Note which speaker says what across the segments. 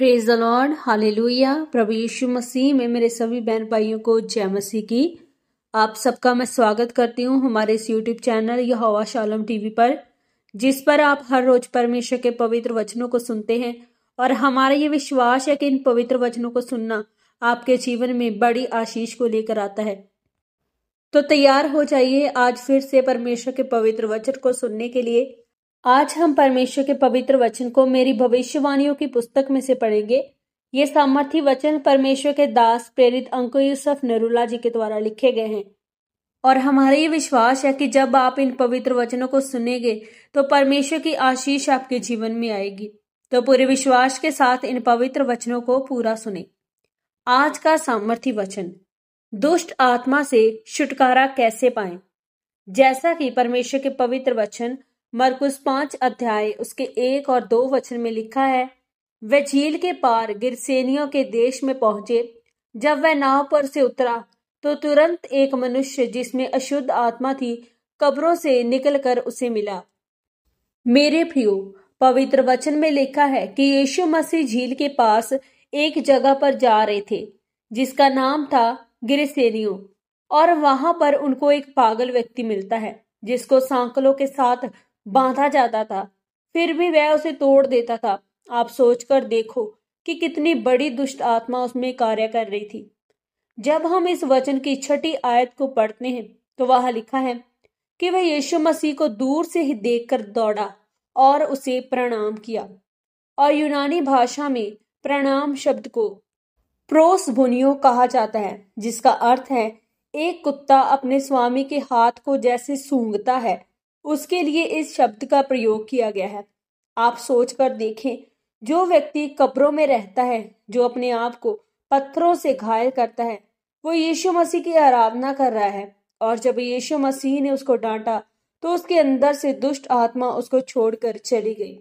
Speaker 1: Praise the lord, hallelujah. प्रभु यीशु मसीह में मेरे सभी बहन भाइयों को जय मसीह की। आप सबका मैं स्वागत करती हूँ हमारे इस यूट्यूब चैनल यहोवा शालोम टीवी पर, जिस पर आप हर रोज परमेश्वर के पवित्र वचनों को सुनते हैं। और हमारा ये विश्वास है कि इन पवित्र वचनों को सुनना आपके जीवन में बड़ी आशीष को लेकर आता है। तो तैयार हो जाइए आज फिर से परमेश्वर के पवित्र वचन को सुनने के लिए। आज हम परमेश्वर के पवित्र वचन को मेरी भविष्यवाणियों की पुस्तक में से पढ़ेंगे। ये सामर्थी वचन परमेश्वर के दास प्रेरित अंको यूसुफ नरूला जी के द्वारा लिखे गए हैं। और हमारा ये विश्वास है कि जब आप इन पवित्र वचनों को सुनेंगे तो परमेश्वर की आशीष आपके जीवन में आएगी। तो पूरे विश्वास के साथ इन पवित्र वचनों को पूरा सुने। आज का सामर्थी वचन, दुष्ट आत्मा से छुटकारा कैसे पाएं। जैसा कि परमेश्वर के पवित्र वचन मरकुस 5 अध्याय उसके 1 और 2 वचन में लिखा है, वह झील के पार गिरसेनियों के देश में पहुंचे। जब वह नाव पर से उतरा तो तुरंत एक मनुष्य जिसमें अशुद्ध आत्मा थी कब्रों से निकलकर उसे मिला। मेरे प्रियो, पवित्र वचन में लिखा है कि यीशु मसीह झील के पास एक जगह पर जा रहे थे जिसका नाम था गिरसेनियों, और वहां पर उनको एक पागल व्यक्ति मिलता है जिसको सांकलों के साथ बांधा जाता था, फिर भी वह उसे तोड़ देता था। आप सोचकर देखो कि कितनी बड़ी दुष्ट आत्मा उसमें कार्य कर रही थी। जब हम इस वचन की 6ठी आयत को पढ़ते हैं तो वहां लिखा है कि वह यीशु मसीह को दूर से ही देखकर दौड़ा और उसे प्रणाम किया। और यूनानी भाषा में प्रणाम शब्द को प्रोसबुनियो कहा जाता है, जिसका अर्थ है एक कुत्ता अपने स्वामी के हाथ को जैसे सूंघता है, उसके लिए इस शब्द का प्रयोग किया गया है। आप सोचकर देखें, जो व्यक्ति कब्रों में रहता है, जो अपने आप को पत्थरों से घायल करता है, वो यीशु मसीह की आराधना कर रहा है। और जब यीशु मसीह ने उसको डांटा तो उसके अंदर से दुष्ट आत्मा उसको छोड़कर चली गई।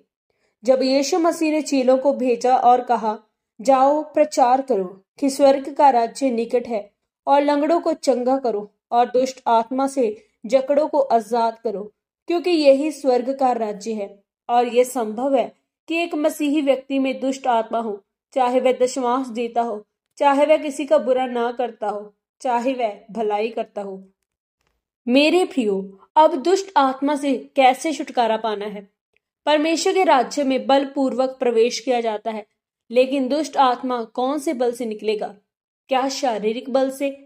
Speaker 1: जब यीशु मसीह ने चेलों को भेजा और कहा, जाओ प्रचार करो कि स्वर्ग का राज्य निकट है, और लंगड़ों को चंगा करो और दुष्ट आत्मा से जकड़ों को आजाद करो, क्योंकि यही स्वर्ग का राज्य है। और यह संभव है कि एक मसीही व्यक्ति में दुष्ट आत्मा हो, चाहे वह दशमांश देता हो, चाहे वह किसी का बुरा ना करता हो, चाहे वह भलाई करता हो। मेरे प्रियो, अब दुष्ट आत्मा से कैसे छुटकारा पाना है। परमेश्वर के राज्य में बलपूर्वक प्रवेश किया जाता है, लेकिन दुष्ट आत्मा कौन से बल से निकलेगा? क्या शारीरिक बल से,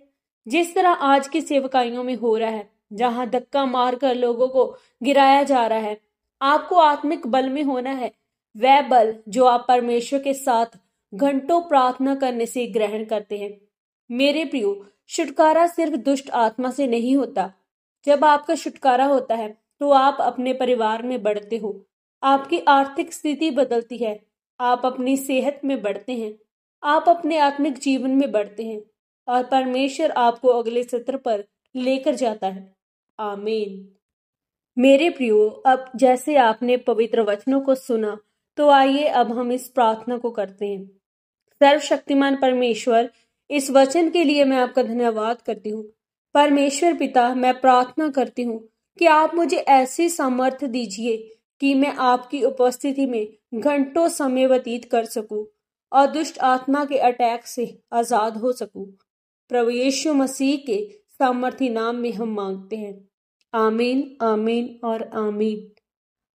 Speaker 1: जिस तरह आज की सेवकाइयों में हो रहा है, जहां धक्का मारकर लोगों को गिराया जा रहा है? आपको आत्मिक बल में होना है, वह बल जो आप परमेश्वर के साथ घंटों प्रार्थना करने से ग्रहण करते हैं। मेरे प्रियो, छुटकारा सिर्फ दुष्ट आत्मा से नहीं होता। जब आपका छुटकारा होता है तो आप अपने परिवार में बढ़ते हो, आपकी आर्थिक स्थिति बदलती है, आप अपनी सेहत में बढ़ते हैं, आप अपने आत्मिक जीवन में बढ़ते हैं, और परमेश्वर आपको अगले सत्र पर लेकर जाता है। आमीन। मेरे प्रियो, अब जैसे आपने पवित्र वचनों को सुना, तो आइए अब हम इस प्रार्थना को करते हैं। सर्वशक्तिमान परमेश्वर, इस वचन के लिए मैं आपका धन्यवाद करती हूँ। परमेश्वर पिता, मैं प्रार्थना करती हूँ कि आप मुझे ऐसी सामर्थ्य दीजिए कि मैं आपकी उपस्थिति में घंटों समय व्यतीत कर सकूं और दुष्ट आत्मा के अटैक से आजाद हो सकूं। प्रभु यीशु मसीह के सामर्थी नाम में हम मांगते हैं। आमीन, आमीन और आमीन।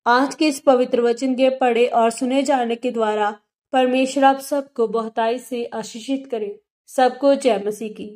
Speaker 1: आज के इस पवित्र वचन के पढ़े और सुने जाने के द्वारा परमेश्वर आप सबको बहुतायत से आशीषित करे। सबको जय मसीह की।